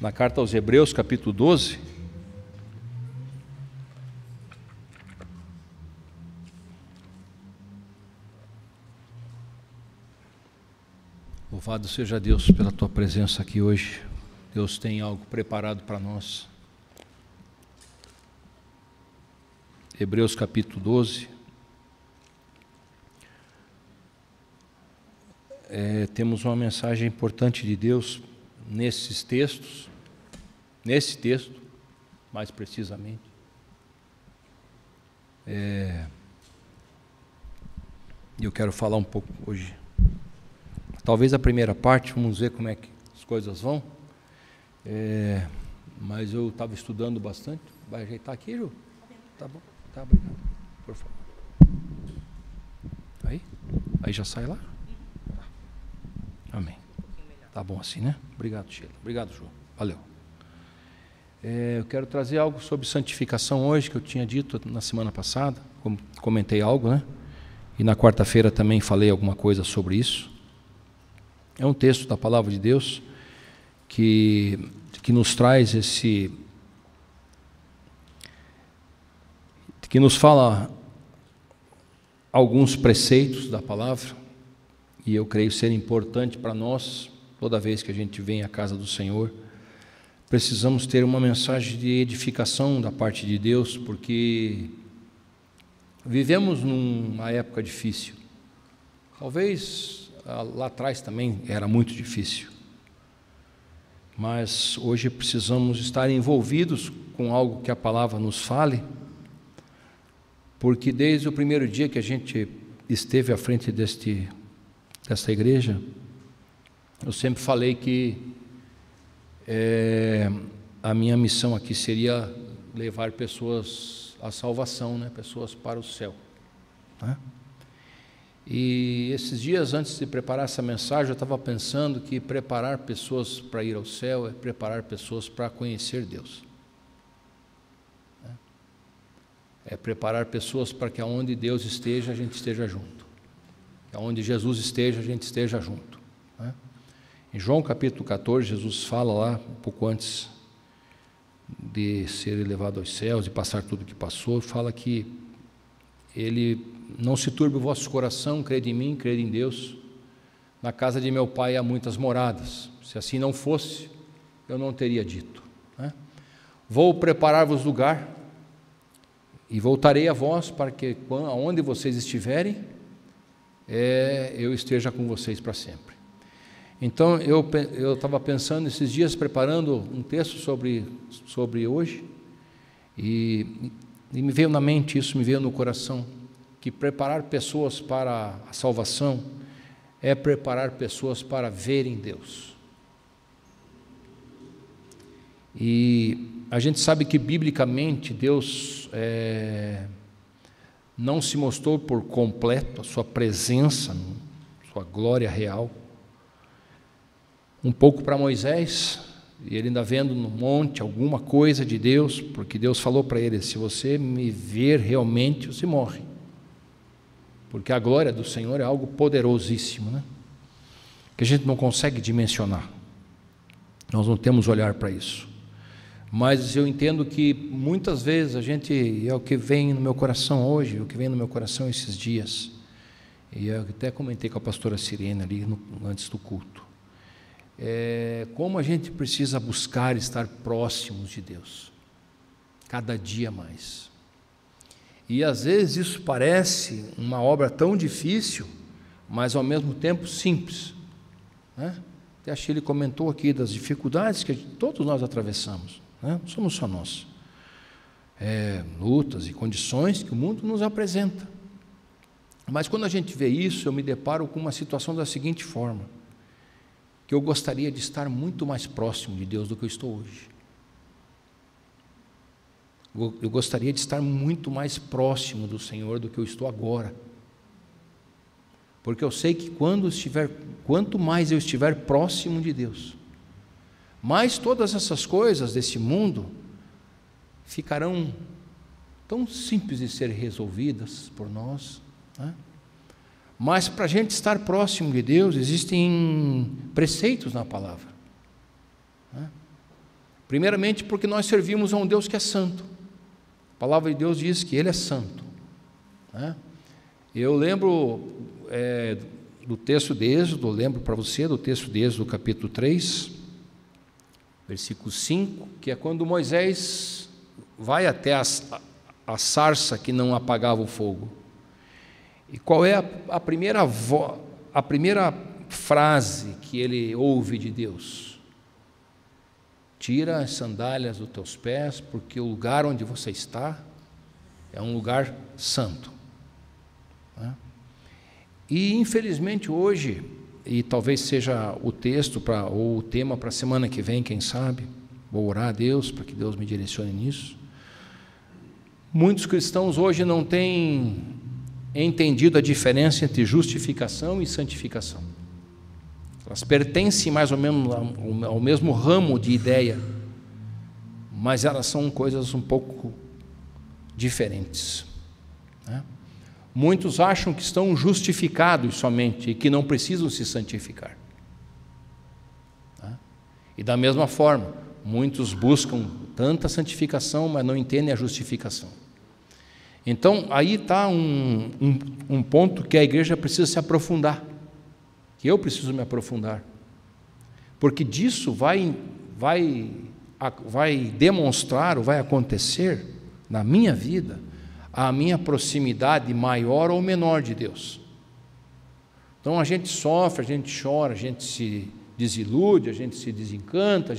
na carta aos Hebreus, capítulo 12. Louvado seja Deus pela tua presença aqui hoje. Deus tem algo preparado para nós. Hebreus capítulo 12. Temos uma mensagem importante de Deus nesses textos, nesse texto, mais precisamente. Eu quero falar um pouco hoje. Talvez a primeira parte, vamos ver como é que as coisas vão. Mas eu estava estudando bastante. Vai ajeitar aqui, Ju? Tá bom. Tá, obrigado. Por favor. Aí já sai lá? Amém. Tá bom assim, né? Obrigado, Sheila. Obrigado, Ju. Valeu. Eu quero trazer algo sobre santificação hoje, que eu tinha dito na semana passada, comentei algo, né? E na quarta-feira também falei alguma coisa sobre isso. É um texto da Palavra de Deus que nos traz que nos fala alguns preceitos da Palavra, e eu creio ser importante para nós, toda vez que a gente vem à casa do Senhor, precisamos ter uma mensagem de edificação da parte de Deus, porque vivemos numa época difícil. Talvez lá atrás também era muito difícil, mas hoje precisamos estar envolvidos com algo que a palavra nos fale, porque desde o primeiro dia que a gente esteve à frente desta igreja, eu sempre falei que a minha missão aqui seria levar pessoas à salvação, né? Pessoas para o céu, né? E esses dias antes de preparar essa mensagem, eu estava pensando que preparar pessoas para ir ao céu é preparar pessoas para conhecer Deus. É preparar pessoas para que aonde Deus esteja, a gente esteja junto. Que aonde Jesus esteja, a gente esteja junto, né? Em João capítulo 14, Jesus fala lá, um pouco antes de ser elevado aos céus e passar tudo o que passou, fala que Ele não se turbe o vosso coração, crede em mim, crede em Deus. Na casa de meu Pai há muitas moradas. Se assim não fosse, eu não teria dito, né? Vou preparar-vos lugar e voltarei a vós para que, aonde vocês estiverem, eu esteja com vocês para sempre. Então, eu estava pensando esses dias, preparando um texto sobre hoje, e me veio na mente isso, me veio no coração, que preparar pessoas para a salvação é preparar pessoas para verem Deus. E a gente sabe que, biblicamente, Deus não se mostrou por completo a sua presença, sua glória real, um pouco para Moisés, e ele ainda vendo no monte alguma coisa de Deus, porque Deus falou para ele: se você me ver realmente, você morre, porque a glória do Senhor é algo poderosíssimo, né? Que a gente não consegue dimensionar, nós não temos olhar para isso. Mas eu entendo que muitas vezes a gente, é o que vem no meu coração hoje, o que vem no meu coração esses dias, e eu até comentei com a pastora Sirene ali antes do culto, como a gente precisa buscar estar próximos de Deus, cada dia mais. E às vezes isso parece uma obra tão difícil, mas ao mesmo tempo simples, né? Até a Shirley comentou aqui das dificuldades que todos nós atravessamos, né? Não somos só nós. Lutas e condições que o mundo nos apresenta. Mas quando a gente vê isso, eu me deparo com uma situação da seguinte forma: que eu gostaria de estar muito mais próximo de Deus do que eu estou hoje. Eu gostaria de estar muito mais próximo do Senhor do que eu estou agora. Porque eu sei que quanto mais eu estiver próximo de Deus, mais todas essas coisas desse mundo ficarão tão simples de ser resolvidas por nós, né? Mas para a gente estar próximo de Deus, existem preceitos na palavra, né? Primeiramente porque nós servimos a um Deus que é santo. A palavra de Deus diz que Ele é santo, né? Eu lembro do texto de Êxodo, lembro para você do texto de Êxodo, capítulo 3, versículo 5, que é quando Moisés vai até a sarça que não apagava o fogo. E qual é a primeira frase que ele ouve de Deus? Tira as sandálias dos teus pés, porque o lugar onde você está é um lugar santo, né? E infelizmente hoje, e talvez seja o texto ou o tema para a semana que vem, quem sabe, vou orar a Deus para que Deus me direcione nisso. Muitos cristãos hoje não têm entendido a diferença entre justificação e santificação. Elas pertencem mais ou menos ao mesmo ramo de ideia, mas elas são coisas um pouco diferentes, né? Muitos acham que estão justificados somente e que não precisam se santificar, né? E da mesma forma, muitos buscam tanta santificação, mas não entendem a justificação. Então, aí está um ponto que a igreja precisa se aprofundar, que eu preciso me aprofundar, porque disso vai demonstrar, ou vai acontecer na minha vida, a minha proximidade maior ou menor de Deus. Então a gente sofre, a gente chora, a gente se desilude, a gente se desencanta,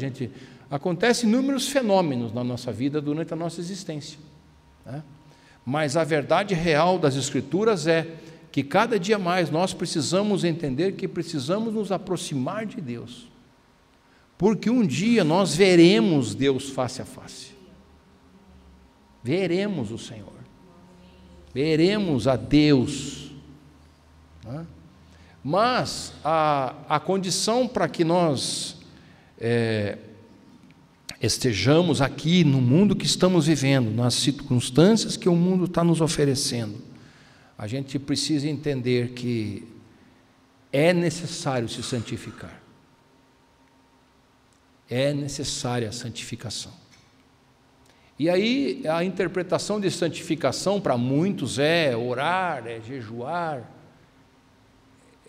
acontecem inúmeros fenômenos na nossa vida durante a nossa existência, né? Mas a verdade real das Escrituras é que cada dia mais nós precisamos entender que precisamos nos aproximar de Deus, porque um dia nós veremos Deus face a face, veremos o Senhor, veremos a Deus, né? Mas a condição para que nós estejamos aqui no mundo que estamos vivendo, nas circunstâncias que o mundo está nos oferecendo, a gente precisa entender que é necessário se santificar, é necessária a santificação. E aí a interpretação de santificação para muitos é orar, é jejuar,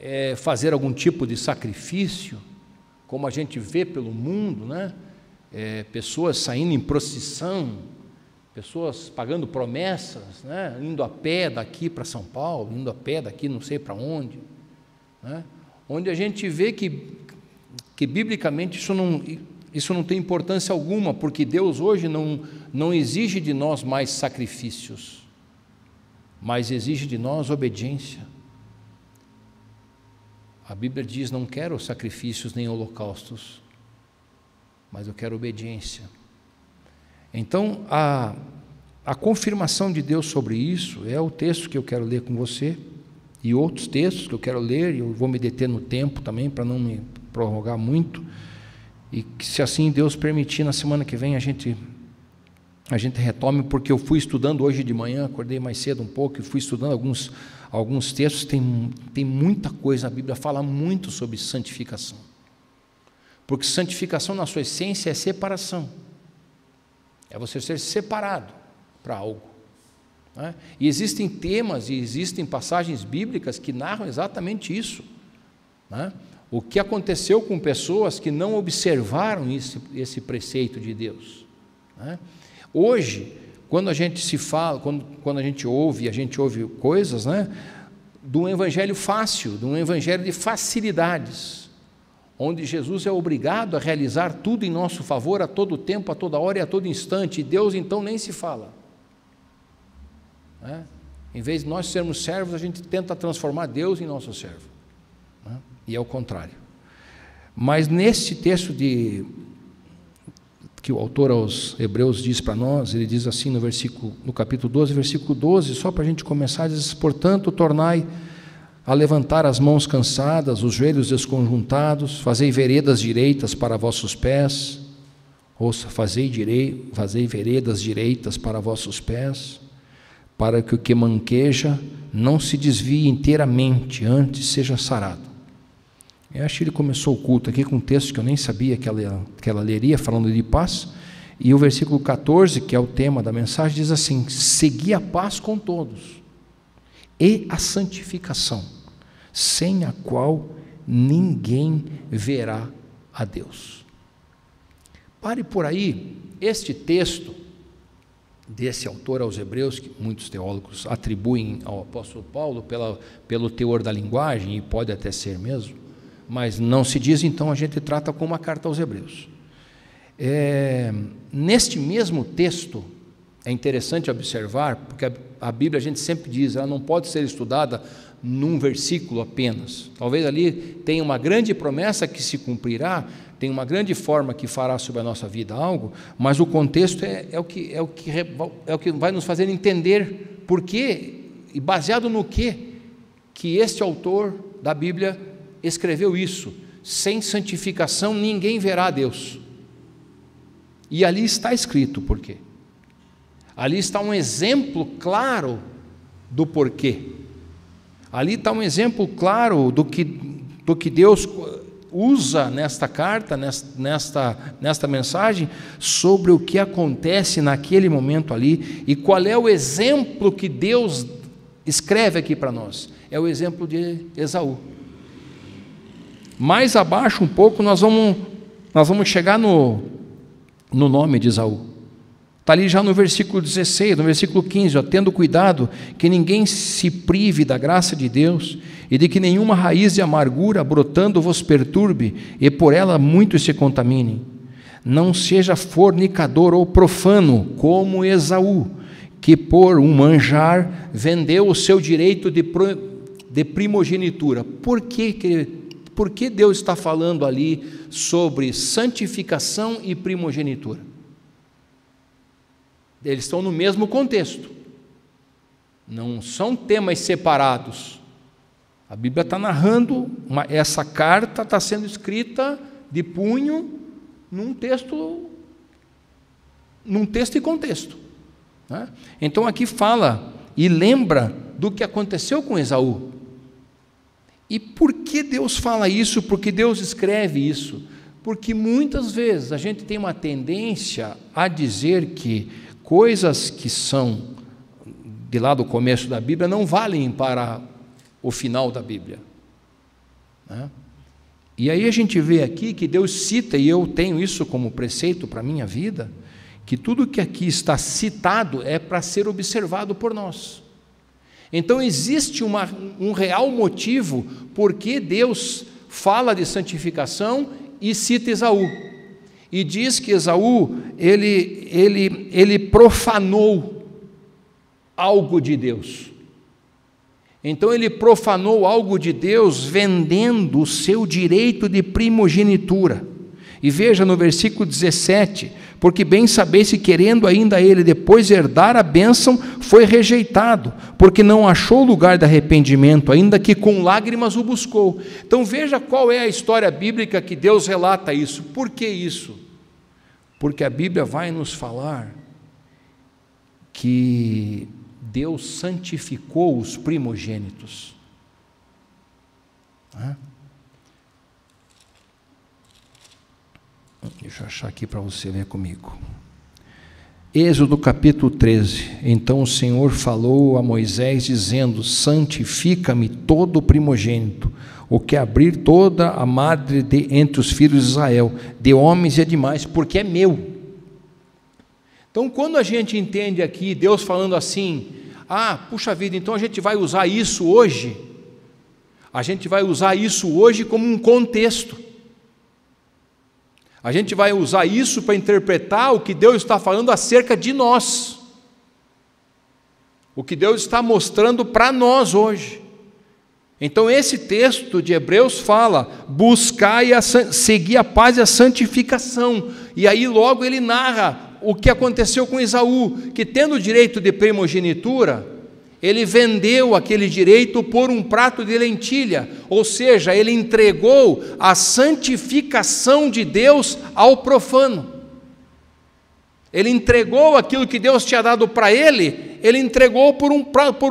é fazer algum tipo de sacrifício, como a gente vê pelo mundo, né? Pessoas saindo em procissão, pessoas pagando promessas, né? Indo a pé daqui para São Paulo, indo a pé daqui não sei para onde, né? Onde a gente vê que biblicamente isso não tem importância alguma, porque Deus hoje não exige de nós mais sacrifícios, mas exige de nós obediência. A Bíblia diz: não quero sacrifícios nem holocaustos, mas eu quero obediência. Então, a confirmação de Deus sobre isso é o texto que eu quero ler com você, e outros textos que eu quero ler, e eu vou me deter no tempo também, para não me prorrogar muito, e que, se assim Deus permitir, na semana que vem a gente retome, porque eu fui estudando hoje de manhã, acordei mais cedo um pouco, e fui estudando alguns textos, tem muita coisa, a Bíblia fala muito sobre santificação, porque santificação na sua essência é separação, é você ser separado para algo, né? E existem temas e existem passagens bíblicas que narram exatamente isso, né? O que aconteceu com pessoas que não observaram esse preceito de Deus, né? Hoje, quando a gente se fala, quando a gente ouve coisas, né, de um evangelho fácil, de um evangelho de facilidades, onde Jesus é obrigado a realizar tudo em nosso favor a todo tempo, a toda hora e a todo instante, e Deus então nem se fala, né? Em vez de nós sermos servos, a gente tenta transformar Deus em nosso servo, né? E é o contrário. Mas nesse texto que o autor aos Hebreus diz para nós, ele diz assim no capítulo 12, versículo 12, só para a gente começar, diz: portanto, tornai a levantar as mãos cansadas, os joelhos desconjuntados, fazei veredas direitas para vossos pés, ouça, fazei veredas direitas para vossos pés, para que o que manqueja não se desvie inteiramente, antes seja sarado. Eu acho que ele começou o culto aqui com um texto que eu nem sabia que ela leria, falando de paz, E o versículo 14, que é o tema da mensagem, diz assim: segui a paz com todos e a santificação, sem a qual ninguém verá a Deus. Pare por aí. Este texto desse autor aos Hebreus, que muitos teólogos atribuem ao apóstolo Paulo pelo teor da linguagem, e pode até ser mesmo, mas não se diz, então a gente trata como uma carta aos Hebreus. Neste mesmo texto, é interessante observar, porque a Bíblia, a gente sempre diz, ela não pode ser estudada num versículo apenas. Talvez ali tenha uma grande promessa que se cumprirá, tem uma grande forma que fará sobre a nossa vida algo, mas o contexto é o que vai nos fazer entender por quê, e baseado no que este autor da Bíblia escreveu isso. Sem santificação ninguém verá a Deus. E ali está escrito por quê. Ali está um exemplo claro do porquê. Ali está um exemplo claro do que Deus usa nesta carta, nesta mensagem, sobre o que acontece naquele momento ali, e qual é o exemplo que Deus escreve aqui para nós. É o exemplo de Esaú. Mais abaixo um pouco nós vamos chegar no nome de Esaú. Está ali já no versículo 16, no versículo 15, tendo cuidado que ninguém se prive da graça de Deus, e de que nenhuma raiz de amargura brotando vos perturbe, e por ela muitos se contaminem. Não seja fornicador ou profano, como Esaú, que por um manjar vendeu o seu direito de primogenitura. Por que Deus está falando ali sobre santificação e primogenitura? Eles estão no mesmo contexto, não são temas separados. A Bíblia está narrando, essa carta está sendo escrita de punho num texto e contexto, né? Então aqui fala e lembra do que aconteceu com Esaú. E por que Deus fala isso? Por que Deus escreve isso? Porque muitas vezes a gente tem uma tendência a dizer que coisas que são de lá do começo da Bíblia não valem para o final da Bíblia, né? E aí a gente vê aqui que Deus cita, e eu tenho isso como preceito para a minha vida, que tudo que aqui está citado é para ser observado por nós. Então existe um real motivo por que Deus fala de santificação e cita Esaú. E diz que Esaú, ele profanou algo de Deus. Então ele profanou algo de Deus vendendo o seu direito de primogenitura. E veja no versículo 17, porque bem sabeis que querendo ainda ele depois herdar a bênção, foi rejeitado, porque não achou lugar de arrependimento, ainda que com lágrimas o buscou. Então veja qual é a história bíblica que Deus relata isso. Por que isso? Porque a Bíblia vai nos falar que Deus santificou os primogênitos. Deixa eu achar aqui para você ver comigo. Êxodo capítulo 13. Então o Senhor falou a Moisés, dizendo: santifica-me todo o primogênito, o que abrir toda a madre entre os filhos de Israel, de homens e animais, porque é meu. Então, quando a gente entende aqui Deus falando assim, puxa vida, então a gente vai usar isso hoje, a gente vai usar isso hoje como um contexto. A gente vai usar isso para interpretar o que Deus está falando acerca de nós, o que Deus está mostrando para nós hoje. Então esse texto de Hebreus fala: buscai seguir a paz e a santificação, e aí logo ele narra o que aconteceu com Esaú, que tendo o direito de primogenitura, ele vendeu aquele direito por um prato de lentilha, ou seja, ele entregou a santificação de Deus ao profano. Ele entregou aquilo que Deus tinha dado para ele entregou por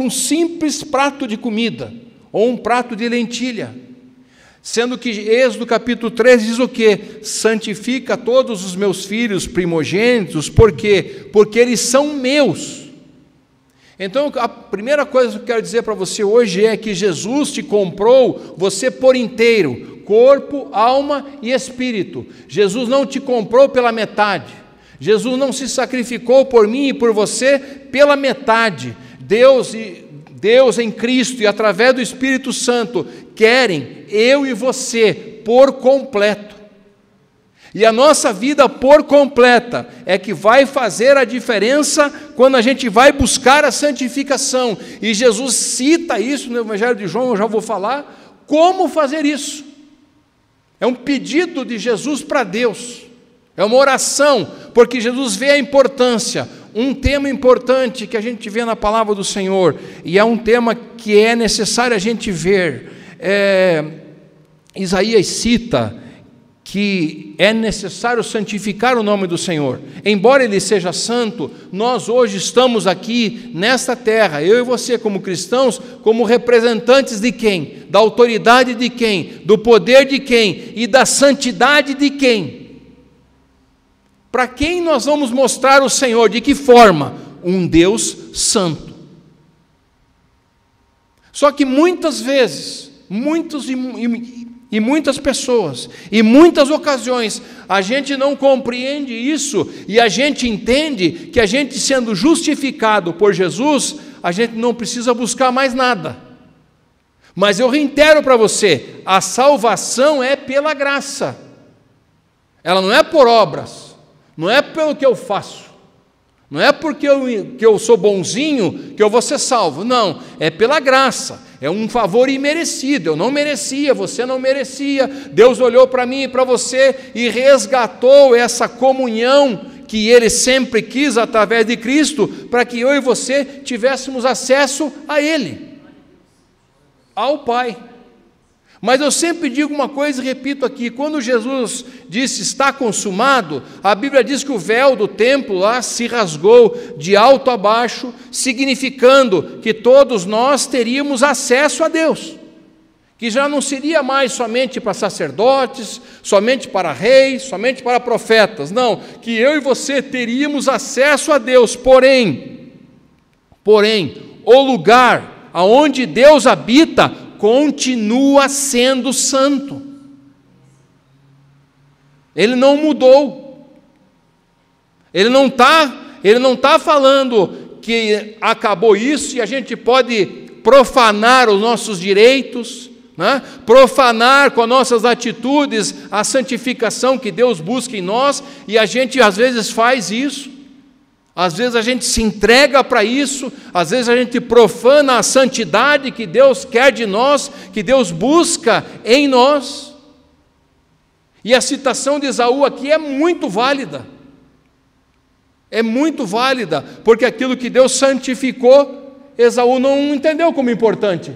um simples prato de comida, ou um prato de lentilha. Sendo que Êxodo capítulo 3 diz o quê? Santifica todos os meus filhos primogênitos, por quê? Porque eles são meus. Então, a primeira coisa que eu quero dizer para você hoje é que Jesus te comprou você por inteiro, corpo, alma e espírito. Jesus não te comprou pela metade. Jesus não se sacrificou por mim e por você pela metade. Deus em Cristo e através do Espírito Santo querem eu e você por completo. E a nossa vida por completa é que vai fazer a diferença quando a gente vai buscar a santificação. E Jesus cita isso no Evangelho de João, eu já vou falar como fazer isso. É um pedido de Jesus para Deus, é uma oração, porque Jesus vê a importância, um tema importante que a gente vê na palavra do Senhor, e é um tema que é necessário a gente ver. Isaías cita que é necessário santificar o nome do Senhor. Embora Ele seja santo, nós hoje estamos aqui nesta terra, eu e você como cristãos, como representantes de quem? Da autoridade de quem? Do poder de quem? E da santidade de quem? Para quem nós vamos mostrar o Senhor? De que forma? Um Deus santo. Só que muitas vezes, muitas pessoas, em muitas ocasiões, a gente não compreende isso e a gente entende que a gente sendo justificado por Jesus, a gente não precisa buscar mais nada. Mas eu reitero para você, a salvação é pela graça, ela não é por obras, não é pelo que eu faço, não é porque eu sou bonzinho que eu vou ser salvo, não, é pela graça. É um favor imerecido, eu não merecia, você não merecia, Deus olhou para mim e para você e resgatou essa comunhão que Ele sempre quis através de Cristo, para que eu e você tivéssemos acesso a Ele, ao Pai. Mas eu sempre digo uma coisa e repito aqui, quando Jesus disse está consumado, a Bíblia diz que o véu do templo lá se rasgou de alto a baixo, significando que todos nós teríamos acesso a Deus, que já não seria mais somente para sacerdotes, somente para reis, somente para profetas, não, que eu e você teríamos acesso a Deus, porém, o lugar aonde Deus habita continua sendo santo. Ele não mudou. Ele não tá falando que acabou isso e a gente pode profanar os nossos direitos, né? Profanar com as nossas atitudes a santificação que Deus busca em nós, e a gente às vezes faz isso. Às vezes a gente se entrega para isso, às vezes a gente profana a santidade que Deus quer de nós, que Deus busca em nós. E a citação de Esaú aqui é muito válida. É muito válida, porque aquilo que Deus santificou, Esaú não entendeu como importante.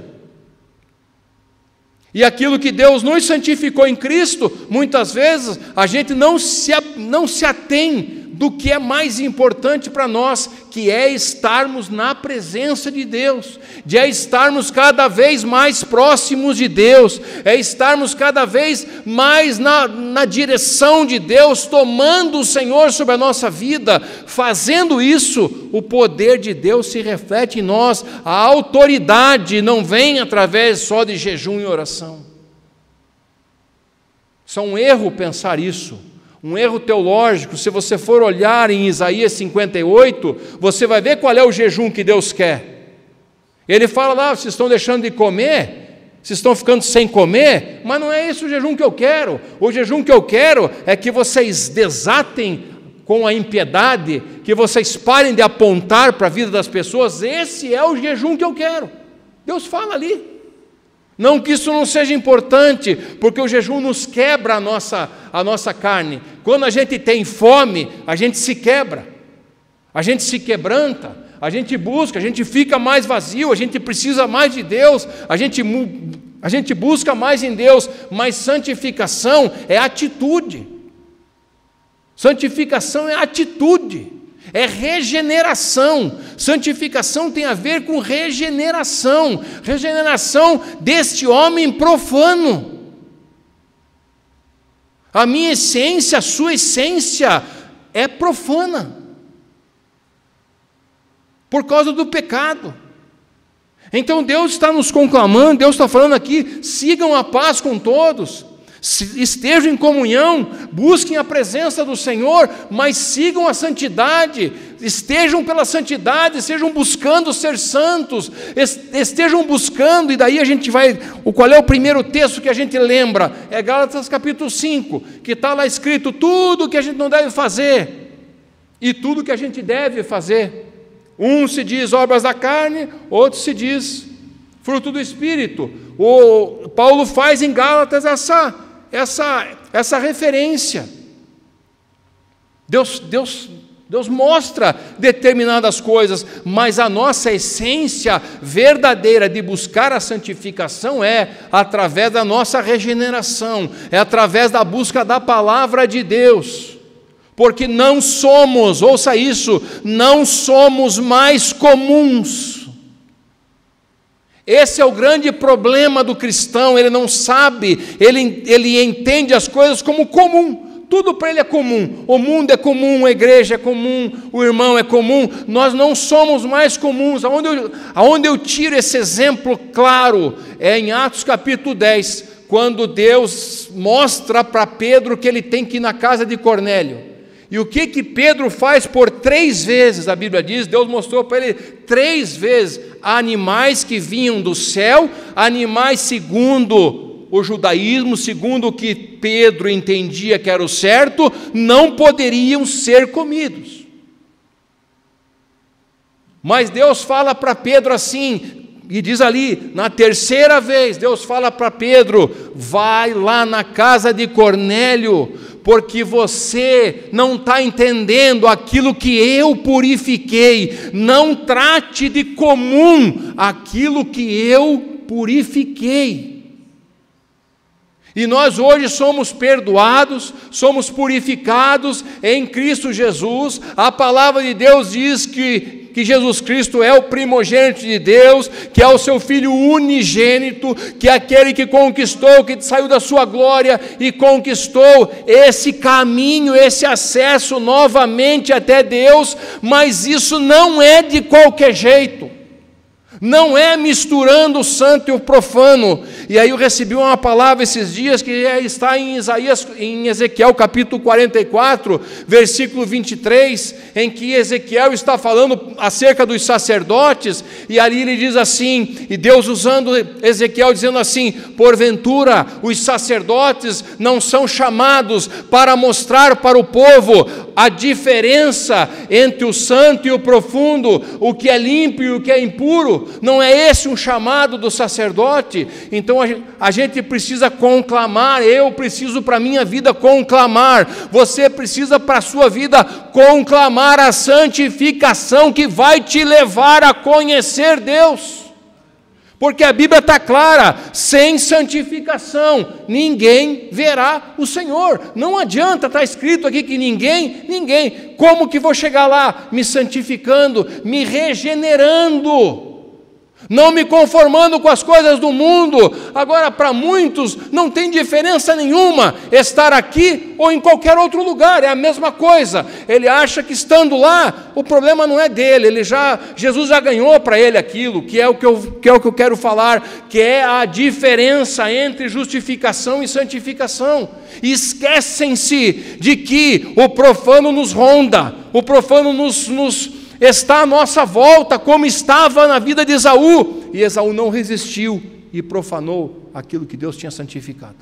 E aquilo que Deus nos santificou em Cristo, muitas vezes a gente não se atém do que é mais importante para nós, que é estarmos na presença de Deus, de estarmos cada vez mais próximos de Deus, é estarmos cada vez mais na direção de Deus, tomando o Senhor sobre a nossa vida. Fazendo isso, o poder de Deus se reflete em nós, a autoridade não vem através só de jejum e oração. Isso é um erro pensar isso. Um erro teológico. Se você for olhar em Isaías 58, você vai ver qual é o jejum que Deus quer. Ele fala lá, vocês estão deixando de comer, vocês estão ficando sem comer, mas não é esse o jejum que eu quero. O jejum que eu quero é que vocês desatem com a impiedade, que vocês parem de apontar para a vida das pessoas. Esse é o jejum que eu quero. Deus fala ali. Não que isso não seja importante, porque o jejum nos quebra a nossa carne. Quando a gente tem fome, a gente se quebra, a gente se quebranta, a gente busca, a gente fica mais vazio, a gente precisa mais de Deus, a gente busca mais em Deus, mas santificação é atitude. Santificação é atitude, é regeneração. Santificação tem a ver com regeneração, regeneração deste homem profano, A minha essência, a sua essência é profana, por causa do pecado. Então Deus está nos conclamando, Deus está falando aqui: sigam a paz com todos, estejam em comunhão, busquem a presença do Senhor, mas sigam a santidade, estejam pela santidade, estejam buscando ser santos, estejam buscando. E daí a gente vai, qual é o primeiro texto que a gente lembra? É Gálatas capítulo 5, que está lá escrito tudo que a gente não deve fazer, e tudo que a gente deve fazer. Um se diz obras da carne, outro se diz fruto do Espírito. O Paulo faz em Gálatas essa referência. Deus mostra determinadas coisas, mas a nossa essência verdadeira de buscar a santificação é através da nossa regeneração, é através da busca da palavra de Deus. Porque não somos, ouça isso, não somos mais comuns. Esse é o grande problema do cristão. Ele não sabe, ele entende as coisas como comum, tudo para ele é comum, o mundo é comum, a igreja é comum, o irmão é comum. Nós não somos mais comuns. Aonde eu tiro esse exemplo claro é em Atos capítulo 10, quando Deus mostra para Pedro que ele tem que ir na casa de Cornélio. E o que Pedro faz por 3 vezes? A Bíblia diz, Deus mostrou para ele 3 vezes animais que vinham do céu, animais segundo o judaísmo, segundo o que Pedro entendia que era o certo, não poderiam ser comidos. Mas Deus fala para Pedro assim, e diz ali, na 3ª vez, Deus fala para Pedro: vai lá na casa de Cornélio, porque você não está entendendo aquilo que eu purifiquei. Não trate de comum aquilo que eu purifiquei. E nós hoje somos perdoados, somos purificados em Cristo Jesus. A palavra de Deus diz que Jesus Cristo é o primogênito de Deus, que é o seu Filho unigênito, que é aquele que conquistou, que saiu da sua glória e conquistou esse caminho, esse acesso novamente até Deus. Mas isso não é de qualquer jeito, não é misturando o santo e o profano. E aí eu recebi uma palavra esses dias que está em Ezequiel capítulo 44, versículo 23, em que Ezequiel está falando acerca dos sacerdotes, e ali ele diz assim, e Deus usando Ezequiel dizendo assim: porventura os sacerdotes não são chamados para mostrar para o povo a diferença entre o santo e o profundo, o que é limpo e o que é impuro? Não é esse um chamado do sacerdote? Então a gente precisa conclamar, eu preciso para a minha vida conclamar, você precisa para a sua vida conclamar a santificação que vai te levar a conhecer Deus. Porque a Bíblia está clara: sem santificação ninguém verá o Senhor. Não adianta, está escrito aqui que ninguém. Como que vou chegar lá? Me santificando, me regenerando, não me conformando com as coisas do mundo. Agora, para muitos não tem diferença nenhuma estar aqui ou em qualquer outro lugar, é a mesma coisa. Ele acha que estando lá, o problema não é dele, Jesus já ganhou para ele aquilo, que é o que eu quero falar, que é a diferença entre justificação e santificação. E esquecem-se de que o profano nos ronda, o profano está à nossa volta, como estava na vida de Esaú, e Esaú não resistiu e profanou aquilo que Deus tinha santificado.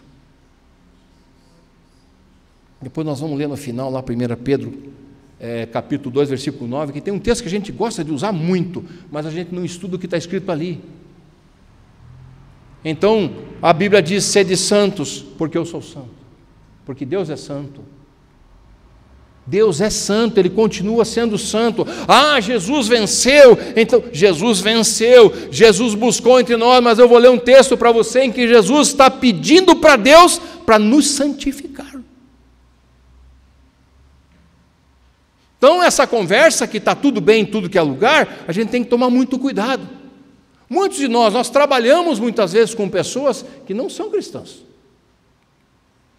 Depois nós vamos ler no final, lá 1 Pedro, capítulo 2, versículo 9, que tem um texto que a gente gosta de usar muito, mas a gente não estuda o que está escrito ali. Então, a Bíblia diz: sede santos, porque eu sou santo, porque Deus é santo. Deus é santo, Ele continua sendo santo. Jesus venceu. Então, Jesus venceu, Jesus buscou entre nós, mas eu vou ler um texto para você em que Jesus está pedindo para Deus para nos santificar. Então, essa conversa que está tudo bem em tudo que é lugar, a gente tem que tomar muito cuidado. Muitos de nós trabalhamos muitas vezes com pessoas que não são cristãs.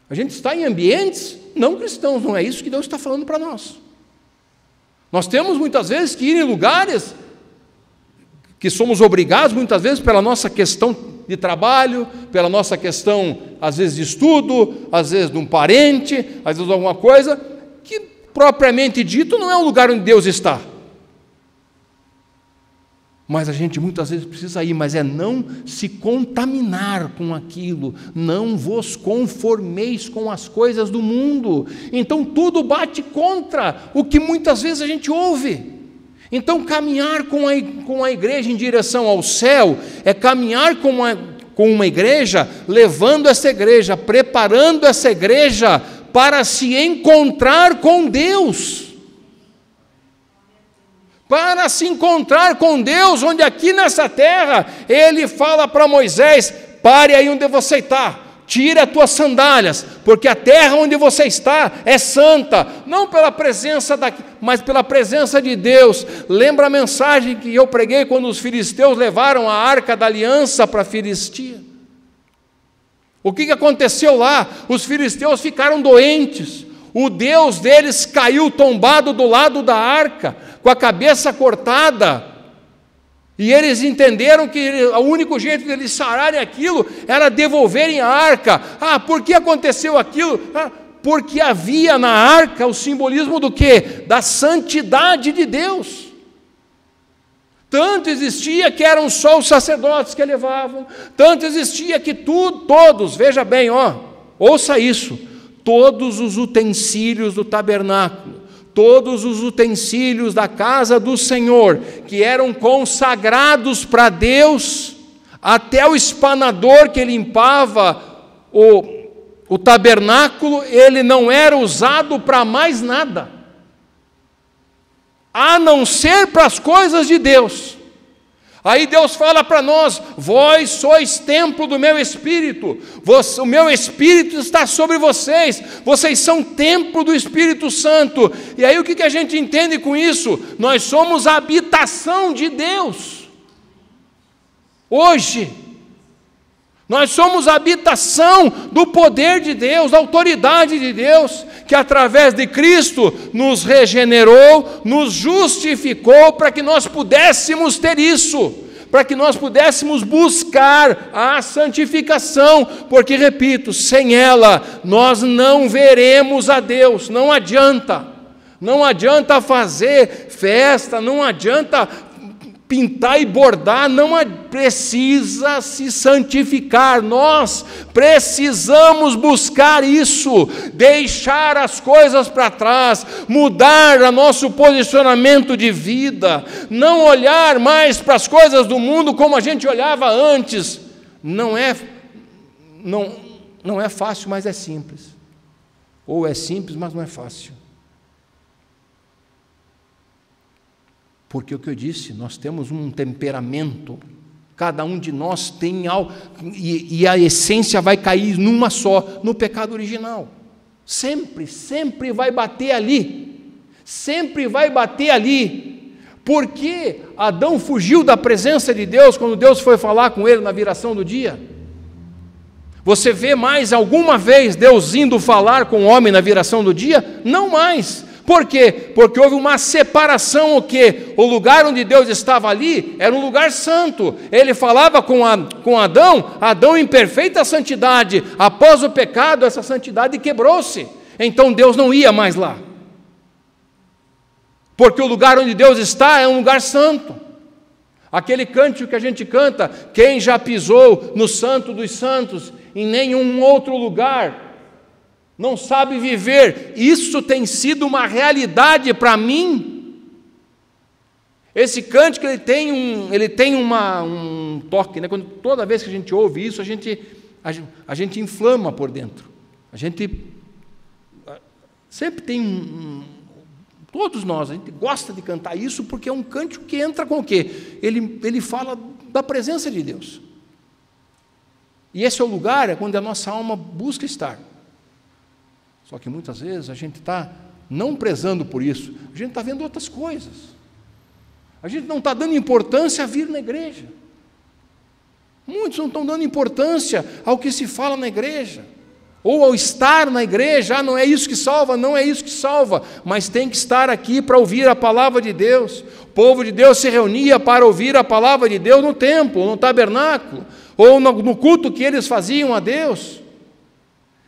A gente está em ambientes não cristãos, não é isso que Deus está falando para nós. Nós temos muitas vezes que ir em lugares que somos obrigados, muitas vezes, pela nossa questão de trabalho, pela nossa questão, às vezes, de estudo, às vezes de um parente, às vezes alguma coisa, que propriamente dito não é o lugar onde Deus está. Mas a gente muitas vezes precisa ir, mas é não se contaminar com aquilo, não vos conformeis com as coisas do mundo. Então tudo bate contra o que muitas vezes a gente ouve. Então caminhar com a igreja em direção ao céu é caminhar com uma igreja, levando essa igreja, preparando essa igreja para se encontrar com Deus. Para se encontrar com Deus, onde aqui nessa terra, Ele fala para Moisés: pare aí onde você está, tire as tuas sandálias, porque a terra onde você está é santa, não pela presença daqui, mas pela presença de Deus. Lembra a mensagem que eu preguei quando os filisteus levaram a arca da aliança para a Filistia? O que aconteceu lá? Os filisteus ficaram doentes, o Deus deles caiu tombado do lado da arca, com a cabeça cortada, e eles entenderam que o único jeito de eles sararem aquilo era devolverem a arca. Por que aconteceu aquilo? Porque havia na arca o simbolismo do quê? Da santidade de Deus. Tanto existia que eram só os sacerdotes que levavam, tanto existia que todos, veja bem, ouça isso, todos os utensílios do tabernáculo, todos os utensílios da casa do Senhor, que eram consagrados para Deus, até o espanador que limpava o tabernáculo, ele não era usado para mais nada, a não ser para as coisas de Deus. Aí Deus fala para nós: vós sois templo do meu Espírito, o meu Espírito está sobre vocês, vocês são templo do Espírito Santo. E aí o que a gente entende com isso? Nós somos a habitação de Deus. Hoje, nós somos a habitação do poder de Deus, da autoridade de Deus, que através de Cristo nos regenerou, nos justificou para que nós pudéssemos ter isso, para que nós pudéssemos buscar a santificação, porque, repito, sem ela nós não veremos a Deus. Não adianta fazer festa, não adianta pintar e bordar, precisa se santificar. Nós precisamos buscar isso, deixar as coisas para trás, mudar o nosso posicionamento de vida, não olhar mais para as coisas do mundo como a gente olhava antes. Não é fácil, mas é simples. Ou é simples, mas não é fácil. Porque o que eu disse, nós temos um temperamento, cada um de nós tem algo, e a essência vai cair numa só, no pecado original. Sempre vai bater ali. Sempre vai bater ali. Porque Adão fugiu da presença de Deus quando Deus foi falar com ele na viração do dia? Você vê mais alguma vez Deus indo falar com o homem na viração do dia? Não mais. Por quê? Porque houve uma separação. O lugar onde Deus estava ali era um lugar santo. Ele falava com Adão em perfeita santidade. Após o pecado, essa santidade quebrou-se. Então Deus não ia mais lá. Porque o lugar onde Deus está é um lugar santo. Aquele cântico que a gente canta: quem já pisou no santo dos santos, em nenhum outro lugar não sabe viver. Isso tem sido uma realidade para mim. Esse cântico ele tem um toque, né? Toda vez que a gente ouve isso, a gente inflama por dentro. A gente sempre tem todos nós, a gente gosta de cantar isso, porque é um cântico que entra com o quê? Ele fala da presença de Deus. E esse é o lugar onde a nossa alma busca estar. Só que muitas vezes a gente está não prezando por isso, a gente está vendo outras coisas. A gente não está dando importância a vir na igreja. Muitos não estão dando importância ao que se fala na igreja. Ou ao estar na igreja, não é isso que salva, não é isso que salva, mas tem que estar aqui para ouvir a palavra de Deus. O povo de Deus se reunia para ouvir a palavra de Deus no templo, no tabernáculo, ou no culto que eles faziam a Deus.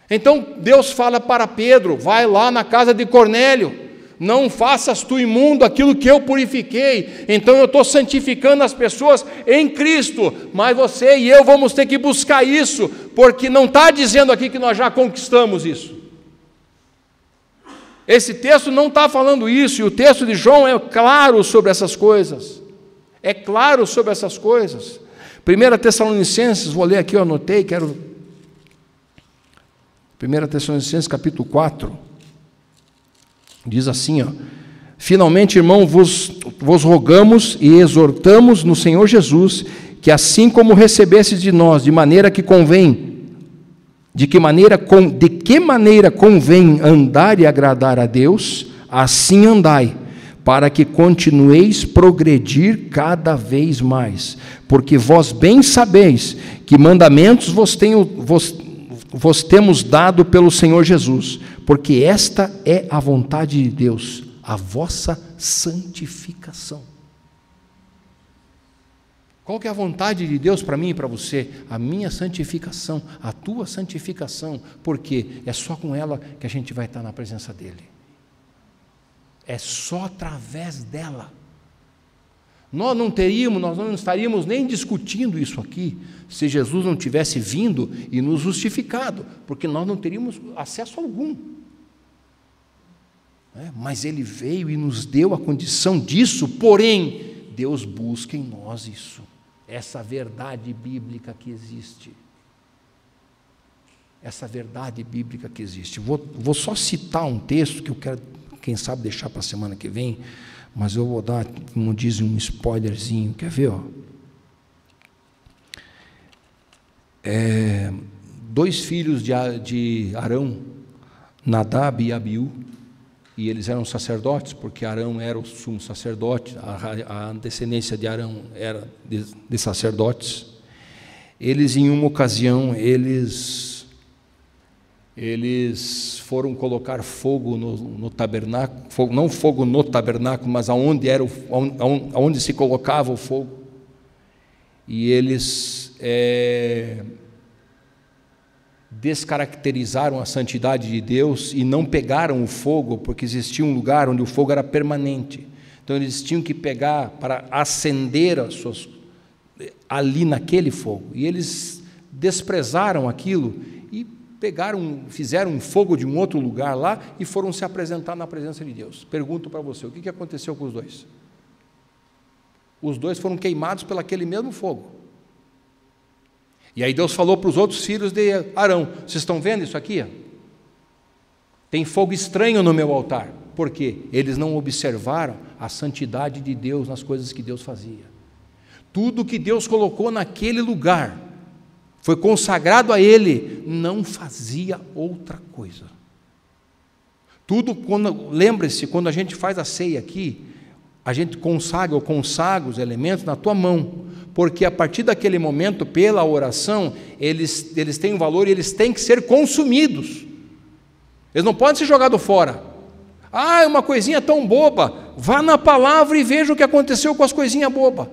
Então Deus fala para Pedro: vai lá na casa de Cornélio, não faças tu imundo aquilo que eu purifiquei. Então eu estou santificando as pessoas em Cristo, mas você e eu vamos ter que buscar isso, porque não está dizendo aqui que nós já conquistamos isso. Esse texto não está falando isso, e o texto de João é claro sobre essas coisas. É claro sobre essas coisas. 1 Tessalonicenses, vou ler aqui, eu anotei, 1 Tessalonicenses capítulo 4. Diz assim, finalmente, irmão, vos rogamos e exortamos no Senhor Jesus, que assim como recebestes de nós, de que maneira convém andar e agradar a Deus, assim andai, para que continueis progredir cada vez mais, porque vós bem sabeis que mandamentos vos temos dado pelo Senhor Jesus, porque esta é a vontade de Deus, a vossa santificação. Qual que é a vontade de Deus para mim e para você? A minha santificação, a tua santificação, porque é só com ela que a gente vai estar na presença dEle. É só através dela. Nós não estaríamos nem discutindo isso aqui, se Jesus não tivesse vindo e nos justificado, porque nós não teríamos acesso algum. Mas Ele veio e nos deu a condição disso, porém, Deus busca em nós isso, essa verdade bíblica que existe. Essa verdade bíblica que existe. Vou só citar um texto que eu quero, quem sabe, deixar para a semana que vem, mas eu vou dar, como dizem, um spoilerzinho. Quer ver? Dois filhos de Arão, Nadab e Abiú, e eles eram sacerdotes, porque Arão era o sumo sacerdote, a descendência de Arão era de sacerdotes. Eles, em uma ocasião, eles foram colocar fogo no tabernáculo, não fogo no tabernáculo, mas aonde se colocava o fogo, e eles descaracterizaram a santidade de Deus e não pegaram o fogo, porque existia um lugar onde o fogo era permanente. Então eles tinham que pegar para acender ali naquele fogo, e eles desprezaram aquilo e fizeram um fogo de um outro lugar lá e foram se apresentar na presença de Deus. Pergunto para você, o que aconteceu com os dois? Os dois foram queimados pelo aquele mesmo fogo. E aí Deus falou para os outros filhos de Arão: vocês estão vendo isso aqui? Tem fogo estranho no meu altar. Por quê? Eles não observaram a santidade de Deus nas coisas que Deus fazia. Tudo que Deus colocou naquele lugar, foi consagrado a Ele, não fazia outra coisa. Lembre-se, quando a gente faz a ceia aqui, a gente consagra os elementos na tua mão, porque a partir daquele momento, pela oração, eles têm um valor e eles têm que ser consumidos. Eles não podem ser jogados fora. É uma coisinha tão boba. Vá na palavra e veja o que aconteceu com as coisinhas bobas.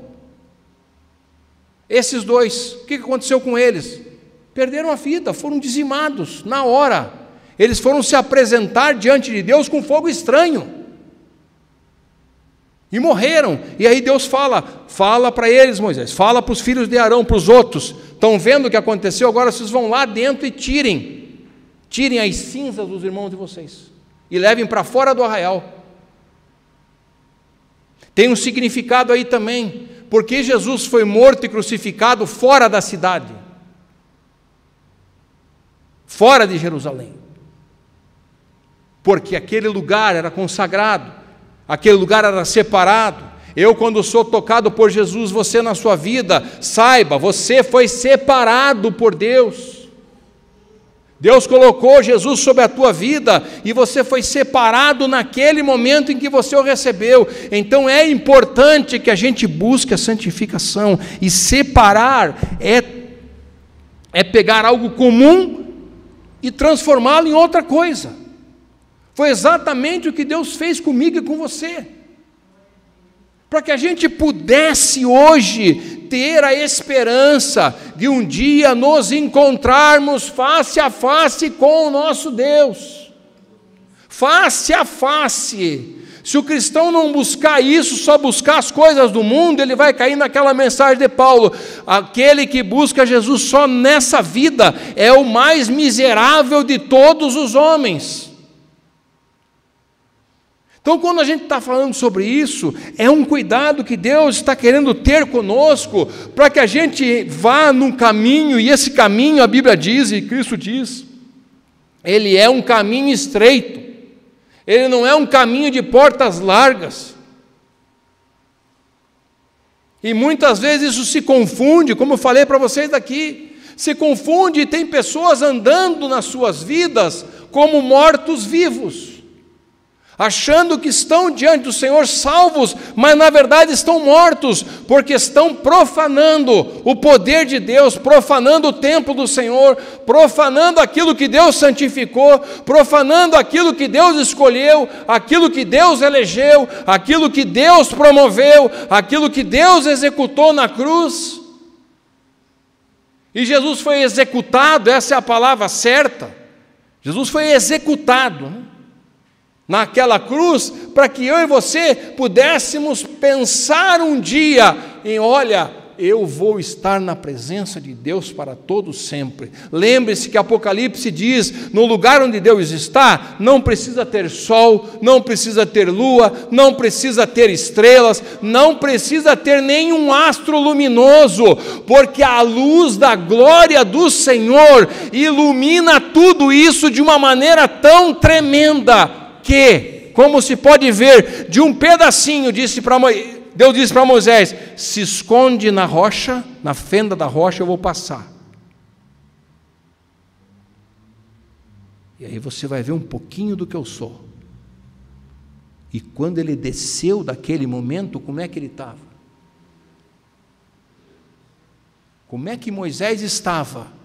Esses dois, o que aconteceu com eles? Perderam a vida, foram dizimados na hora. Eles foram se apresentar diante de Deus com fogo estranho. E morreram. E aí Deus fala para eles, Moisés, fala para os filhos de Arão, para os outros: estão vendo o que aconteceu? Agora vocês vão lá dentro e tirem as cinzas dos irmãos de vocês e levem para fora do arraial. Tem um significado aí também, porque Jesus foi morto e crucificado fora da cidade, fora de Jerusalém, porque aquele lugar era consagrado, aquele lugar era separado. Quando sou tocado por Jesus, você na sua vida, saiba, você foi separado por Deus. Deus colocou Jesus sobre a tua vida e você foi separado naquele momento em que você o recebeu. Então é importante que a gente busque a santificação, e separar é pegar algo comum e transformá-lo em outra coisa. Foi exatamente o que Deus fez comigo e com você. Para que a gente pudesse hoje ter a esperança de um dia nos encontrarmos face a face com o nosso Deus. Face a face. Se o cristão não buscar isso, só buscar as coisas do mundo, ele vai cair naquela mensagem de Paulo: aquele que busca Jesus só nessa vida é o mais miserável de todos os homens. Então, quando a gente está falando sobre isso, é um cuidado que Deus está querendo ter conosco, para que a gente vá num caminho, e esse caminho, a Bíblia diz, e Cristo diz, ele é um caminho estreito. Ele não é um caminho de portas largas. E muitas vezes isso se confunde, como eu falei para vocês aqui, se confunde e tem pessoas andando nas suas vidas como mortos-vivos, achando que estão diante do Senhor salvos, mas na verdade estão mortos, porque estão profanando o poder de Deus, profanando o templo do Senhor, profanando aquilo que Deus santificou, profanando aquilo que Deus escolheu, aquilo que Deus elegeu, aquilo que Deus promoveu, aquilo que Deus executou na cruz. E Jesus foi executado, essa é a palavra certa. Jesus foi executado naquela cruz, para que eu e você pudéssemos pensar um dia em: olha, eu vou estar na presença de Deus para todo sempre. Lembre-se que Apocalipse diz: no lugar onde Deus está, não precisa ter sol, não precisa ter lua, não precisa ter estrelas, não precisa ter nenhum astro luminoso, porque a luz da glória do Senhor ilumina tudo isso de uma maneira tão tremenda, que, como se pode ver, de um pedacinho, Deus disse para Moisés: se esconde na rocha, na fenda da rocha eu vou passar. E aí você vai ver um pouquinho do que eu sou. E quando ele desceu daquele momento, como é que ele estava? Como é que Moisés estava?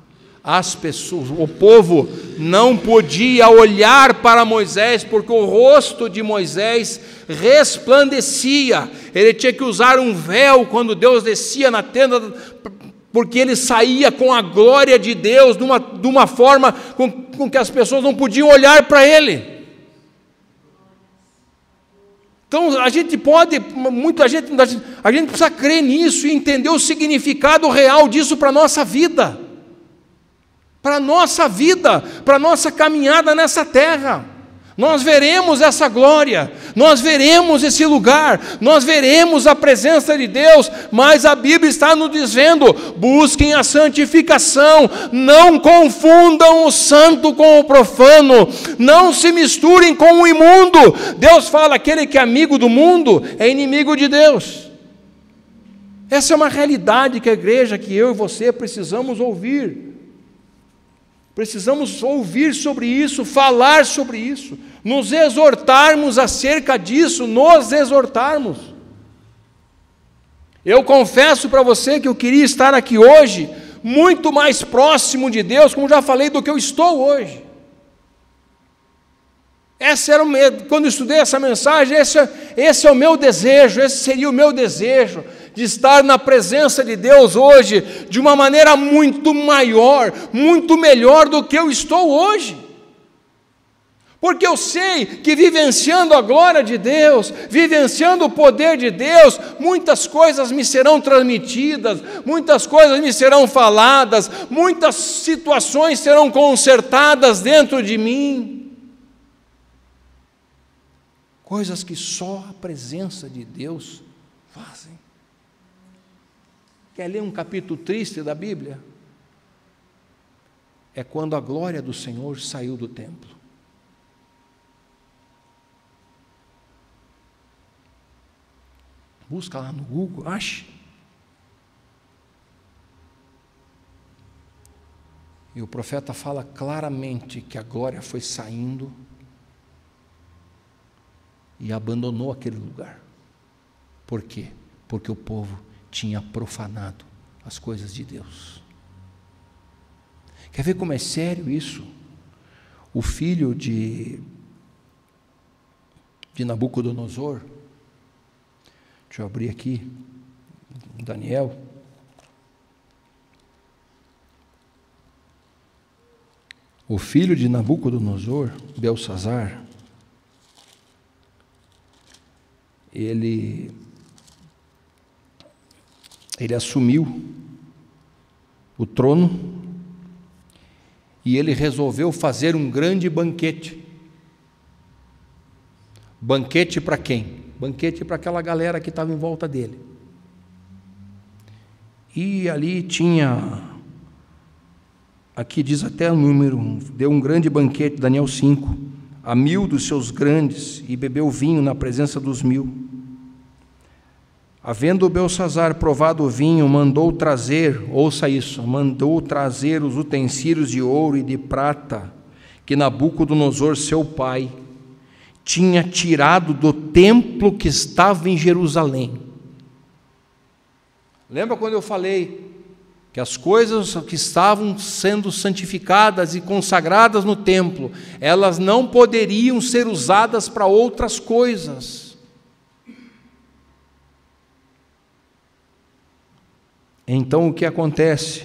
As pessoas, o povo não podia olhar para Moisés, porque o rosto de Moisés resplandecia. Ele tinha que usar um véu quando Deus descia na tenda, porque ele saía com a glória de Deus de uma forma com que as pessoas não podiam olhar para ele. Então a gente precisa crer nisso e entender o significado real disso para a nossa vida. Para a nossa vida, para a nossa caminhada nessa terra. Nós veremos essa glória, nós veremos esse lugar, nós veremos a presença de Deus, mas a Bíblia está nos dizendo: busquem a santificação, não confundam o santo com o profano, não se misturem com o imundo. Deus fala: aquele que é amigo do mundo é inimigo de Deus. Essa é uma realidade que a igreja, que eu e você precisamos ouvir. Precisamos ouvir sobre isso, falar sobre isso, nos exortarmos acerca disso, nos exortarmos. Eu confesso para você que eu queria estar aqui hoje, muito mais próximo de Deus, como já falei, do que eu estou hoje. Quando eu estudei essa mensagem, esse é o meu desejo, esse seria o meu desejo, de estar na presença de Deus hoje, de uma maneira muito maior, muito melhor do que eu estou hoje. Porque eu sei que vivenciando a glória de Deus, vivenciando o poder de Deus, muitas coisas me serão transmitidas, muitas coisas me serão faladas, muitas situações serão consertadas dentro de mim. Coisas que só a presença de Deus fazem. Quer ler um capítulo triste da Bíblia? É quando a glória do Senhor saiu do templo. Busca lá no Google, ache. E o profeta fala claramente que a glória foi saindo e abandonou aquele lugar. Por quê? Porque o povo tinha profanado as coisas de Deus. Quer ver como é sério isso? o filho de Nabucodonosor. Deixa eu abrir aqui, Daniel. O filho de Nabucodonosor, Belsazar, ele assumiu o trono e ele resolveu fazer um grande banquete. Banquete para quem? Banquete para aquela galera que estava em volta dele. E ali tinha, aqui diz até o número, deu um grande banquete, Daniel 5, a 1000 dos seus grandes, e bebeu vinho na presença dos 1000. Havendo Belsazar provado o vinho, mandou trazer, ouça isso, mandou trazer os utensílios de ouro e de prata que Nabucodonosor, seu pai, tinha tirado do templo que estava em Jerusalém. Lembra quando eu falei que as coisas que estavam sendo santificadas e consagradas no templo, elas não poderiam ser usadas para outras coisas? Então o que acontece?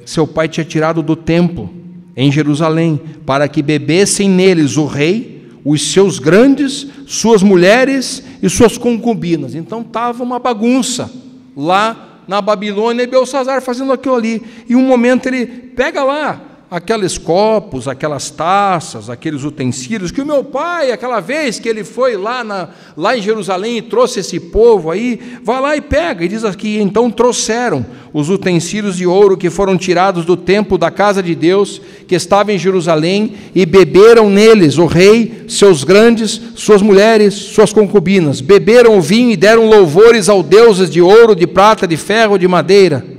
Seu pai tinha tirado do templo em Jerusalém, para que bebessem neles o rei, os seus grandes, suas mulheres e suas concubinas. Então estava uma bagunça lá na Babilônia, e Belsazar fazendo aquilo ali. E um momento ele pega lá aqueles copos, aquelas taças, aqueles utensílios que o meu pai, aquela vez que ele foi lá em Jerusalém e trouxe esse povo aí, vai lá e pega. E diz aqui, então trouxeram os utensílios de ouro que foram tirados do templo da casa de Deus, que estava em Jerusalém, e beberam neles o rei, seus grandes, suas mulheres, suas concubinas. Beberam o vinho e deram louvores aos deuses de ouro, de prata, de ferro, de madeira.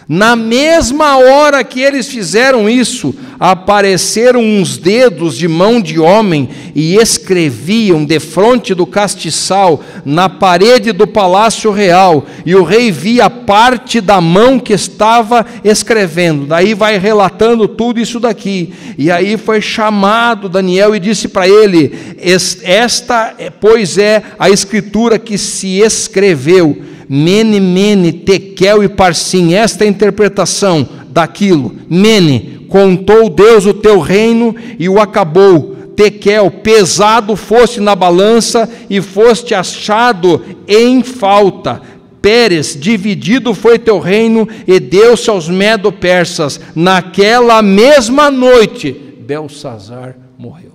Na mesma hora que eles fizeram isso, apareceram uns dedos de mão de homem e escreviam defronte do castiçal na parede do palácio real, e o rei via parte da mão que estava escrevendo. Daí vai relatando tudo isso daqui, e aí foi chamado Daniel e disse para ele: esta, pois, é a escritura que se escreveu, Mene, Mene, Tekel e Parsim. Esta é a interpretação daquilo. Mene, contou Deus o teu reino e o acabou. Tekel, pesado foste na balança e foste achado em falta. Pérez, dividido foi teu reino e deu-se aos medo-persas. Naquela mesma noite, Belsazar morreu.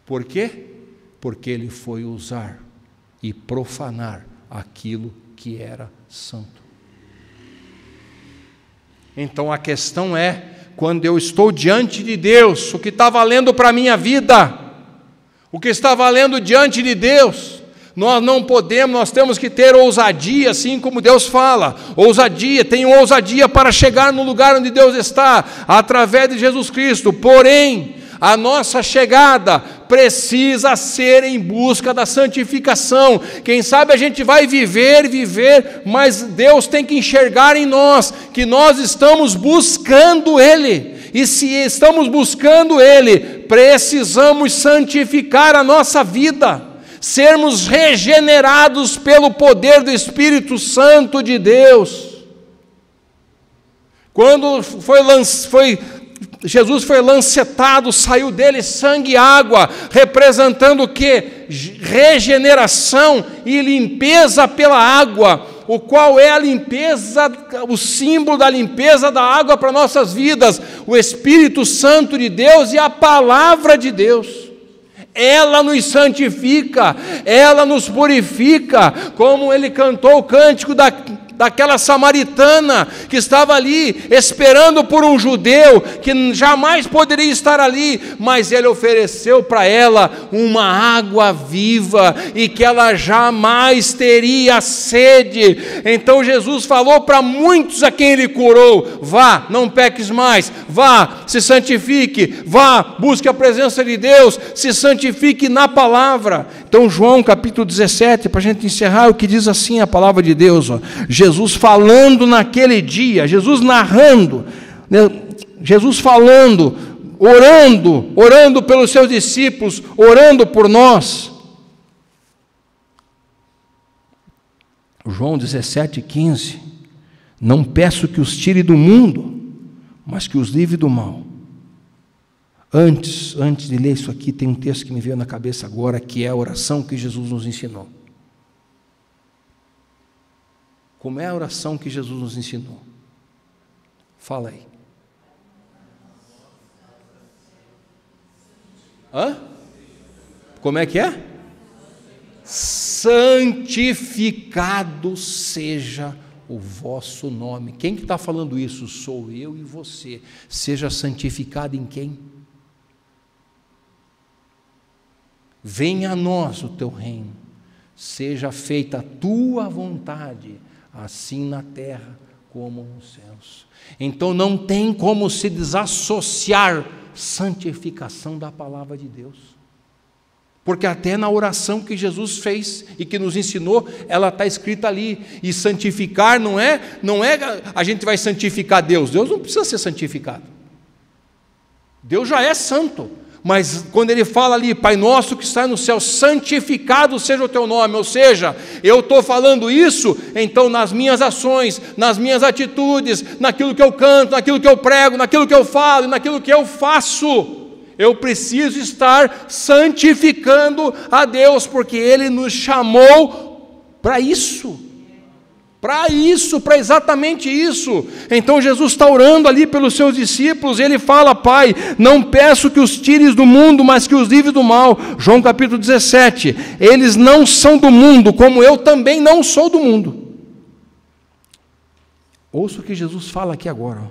Por quê? Porque ele foi usar e profanar aquilo que era santo. Então a questão é, quando eu estou diante de Deus, o que está valendo para a minha vida, o que está valendo diante de Deus, nós não podemos, nós temos que ter ousadia, assim como Deus fala, ousadia, tenham ousadia para chegar no lugar onde Deus está, através de Jesus Cristo. Porém, a nossa chegada precisa ser em busca da santificação. Quem sabe a gente vai viver, mas Deus tem que enxergar em nós que nós estamos buscando Ele. E se estamos buscando Ele, precisamos santificar a nossa vida, sermos regenerados pelo poder do Espírito Santo de Deus. Quando Jesus foi lancetado, saiu dele sangue e água, representando o quê? Regeneração e limpeza pela água, o qual é a limpeza, o símbolo da limpeza da água para nossas vidas, o Espírito Santo de Deus e a palavra de Deus. Ela nos santifica, ela nos purifica, como ele cantou o cântico daquela samaritana que estava ali esperando por um judeu que jamais poderia estar ali, mas ele ofereceu para ela uma água viva e que ela jamais teria sede. Então Jesus falou para muitos a quem ele curou: vá, não peques mais, vá, se santifique, vá, busque a presença de Deus, se santifique na palavra. Então João capítulo 17, para a gente encerrar, o que diz assim a palavra de Deus, ó. Jesus falando naquele dia, Jesus narrando, né? Jesus falando, orando pelos seus discípulos, orando por nós. João 17,15: não peço que os tire do mundo, mas que os livre do mal. Antes de ler isso aqui, tem um texto que me veio na cabeça agora, que é a oração que Jesus nos ensinou. Como é a oração que Jesus nos ensinou? Fala aí. Como é que é? Santificado seja o vosso nome. Quem que está falando isso? Sou eu e você. Seja santificado em quem? Venha a nós o teu reino, seja feita a tua vontade, assim na terra como nos céus. Então não tem como se desassociar santificação da palavra de Deus, porque até na oração que Jesus fez e que nos ensinou, ela está escrita ali. E santificar não é a gente vai santificar Deus. Deus não precisa ser santificado, Deus já é santo. Mas quando ele fala ali, Pai nosso que está no céu, santificado seja o teu nome, ou seja, eu estou falando isso, então nas minhas ações, nas minhas atitudes, naquilo que eu canto, naquilo que eu prego, naquilo que eu falo, naquilo que eu faço, eu preciso estar santificando a Deus, porque Ele nos chamou para isso. Para exatamente isso. Então Jesus está orando ali pelos seus discípulos, ele fala: Pai, não peço que os tires do mundo, mas que os livres do mal. João capítulo 17, eles não são do mundo, como eu também não sou do mundo. Ouça o que Jesus fala aqui agora.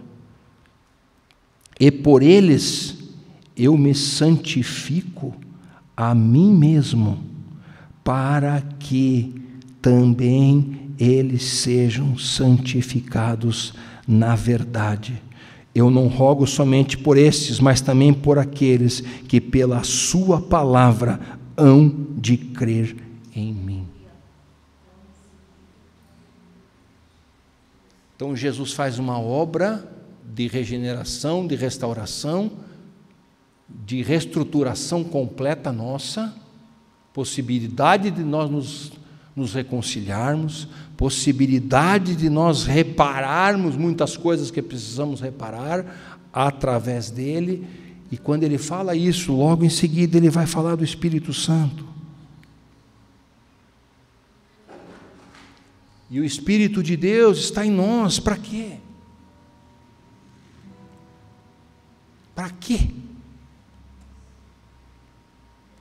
E por eles eu me santifico a mim mesmo, para que também eles sejam santificados na verdade. Eu não rogo somente por estes, mas também por aqueles que pela sua palavra hão de crer em mim. Então Jesus faz uma obra de regeneração, de restauração, de reestruturação completa nossa, possibilidade de nós nos reconciliarmos, possibilidade de nós repararmos muitas coisas que precisamos reparar através dele. E quando ele fala isso, logo em seguida ele vai falar do Espírito Santo. E o Espírito de Deus está em nós, para quê? Para quê?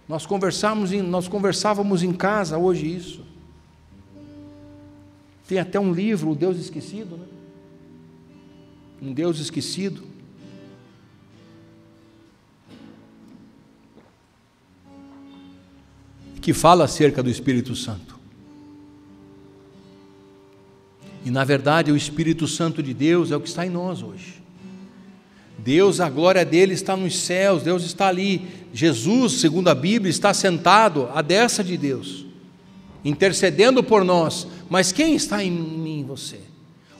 Nós conversávamos em casa hoje isso. Tem até um livro, O Deus Esquecido, né? Um Deus Esquecido. Que fala acerca do Espírito Santo. E na verdade o Espírito Santo de Deus é o que está em nós hoje. Deus, a glória dele está nos céus, Deus está ali. Jesus, segundo a Bíblia, está sentado à destra de Deus, intercedendo por nós. Mas quem está em mim e em você?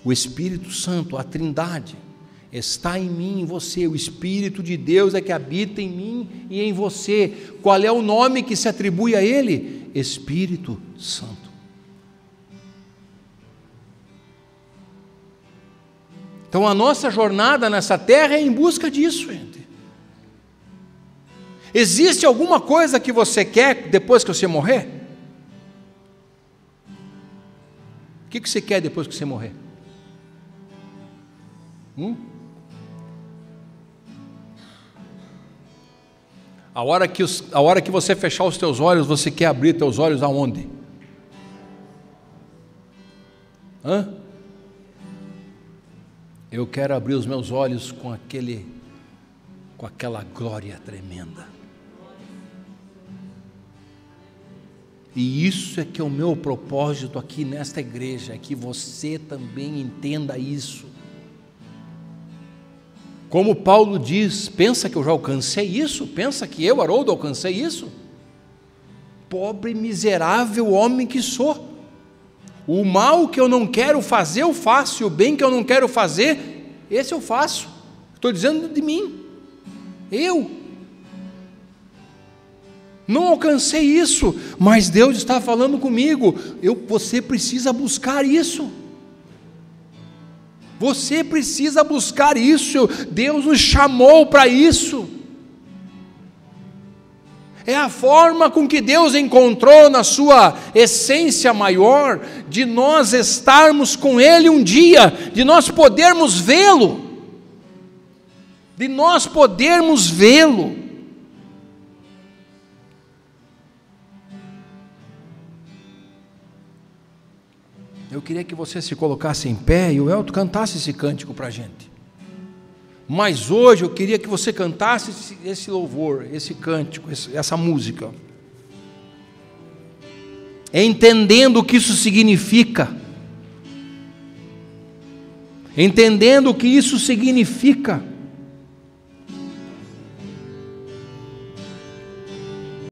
O Espírito Santo, a Trindade, está em mim e em você. O Espírito de Deus é que habita em mim e em você. Qual é o nome que se atribui a Ele? Espírito Santo. Então a nossa jornada nessa terra é em busca disso, gente. Existe alguma coisa que você quer depois que você morrer? O que você quer depois que você morrer? A hora que você fechar os teus olhos, você quer abrir teus olhos aonde? Eu quero abrir os meus olhos com aquela glória tremenda. E isso é que é o meu propósito aqui nesta igreja, é que você também entenda isso. Como Paulo diz, pensa que eu já alcancei isso? Pensa que eu, Haroldo, alcancei isso? Pobre, miserável homem que sou. O mal que eu não quero fazer, eu faço. E o bem que eu não quero fazer, esse eu faço. Estou dizendo de mim. Eu não alcancei isso, mas Deus está falando comigo. Você precisa buscar isso. Você precisa buscar isso. Deus nos chamou para isso. É a forma com que Deus encontrou na sua essência maior, de nós estarmos com Ele um dia, de nós podermos vê-lo, Eu queria que você se colocasse em pé e o Elton cantasse esse cântico para a gente. Mas hoje eu queria que você cantasse esse louvor, esse cântico, essa música, entendendo o que isso significa, entendendo o que isso significa.